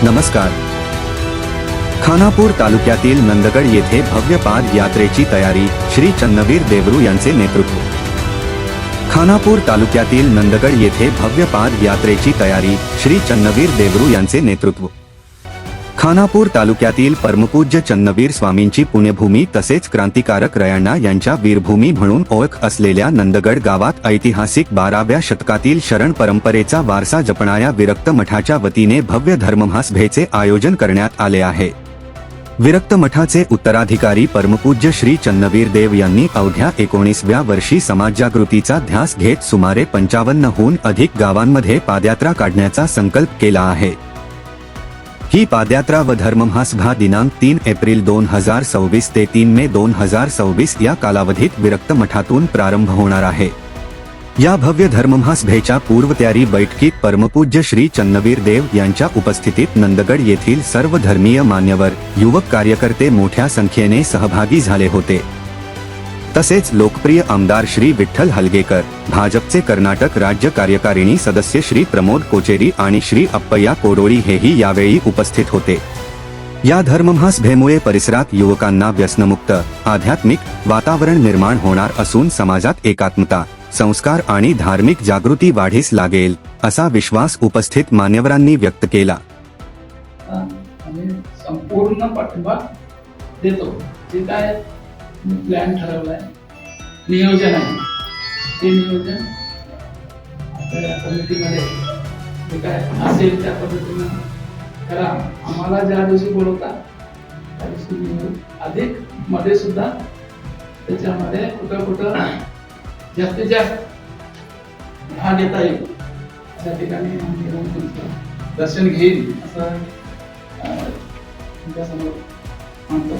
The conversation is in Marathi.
नमस्कार. खानापूर तालुक्यातील नंदगड येथे भव्य पाद यात्रेची तयारी. श्री चन्नवीर देवरू यांचे नेतृत्व. खानापूर तालुक्यातील नंदगड येथे भव्य पाद यात्रेची तयारी. श्री चन्नवीर देवरू यांचे नेतृत्व. खानापूर तालुक्यातील परमपूज्य चन्नवीर स्वामींची पुण्यभूमी तसेच क्रांतिकारक रयाण्णा यांच्या वीरभूमी म्हणून ओळख असलेल्या नंदगड गावात ऐतिहासिक 12व्या शतकातील शरण परंपरेचा वारसा जपणाऱ्या विरक्त मठाच्या वतीने भव्य धर्ममहासभेचे आयोजन करण्यात आले आहे. विरक्त मठाचे उत्तराधिकारी परमपूज्य श्री चन्नवीर देव यांनी अवघ्या 19व्या वर्षी समाजजागृतीचा ध्यास घेत सुमारे 55हून अधिक गावांमध्ये पादयात्रा काढण्याचा संकल्प केला आहे. ही पादयात्रा व धर्ममहासभा दिनांक 3 एप्रिल 2026 ते 3 मे 2026 या कालावधीत विरक्त मठातून प्रारंभ होणार आहे. या भव्य धर्ममहासभेच्या पूर्वतयारी बैठकीत परमपूज्य श्री चन्नवीर देव यांच्या उपस्थितीत नंदगड येथील सर्व धर्मीय मान्यवर, युवक कार्यकर्ते मोठ्या संख्येने सहभागी झाले होते. तसेच लोकप्रिय आमदार श्री विठ्ठल हलगेकर, भाजपचे कर्नाटक राज्य कार्यकारिणी सदस्य श्री प्रमोद कोचेरी आणि श्री अप्पय्या कोरोळी हेही यावेळी उपस्थित होते. या धर्ममहासभेमुळे परिसरात युवकांना व्यसनमुक्त, आध्यात्मिक वातावरण निर्माण होणार असून समाजात एकात्मता, संस्कार आणि धार्मिक जागृती वाढीस लागेल असा विश्वास उपस्थित मान्यवरांनी व्यक्त केला. संपूर्ण पाठिंबा देतो. जे काय प्लॅन ठरवलाय, नियोजन आहे, ते नियोजन आपल्या कमिटीमध्ये जे काय असेल त्या पद्धतीनं करा. आम्हाला ज्या दिवशी बोलवता त्या दिवशी अधिक मध्ये सुद्धा त्याच्यामध्ये कुठं जास्तीत जास्त भाग घेता येईल अशा ठिकाणी आम्ही तुमचं दर्शन घेईल असं तुमच्यासमोर मानतो.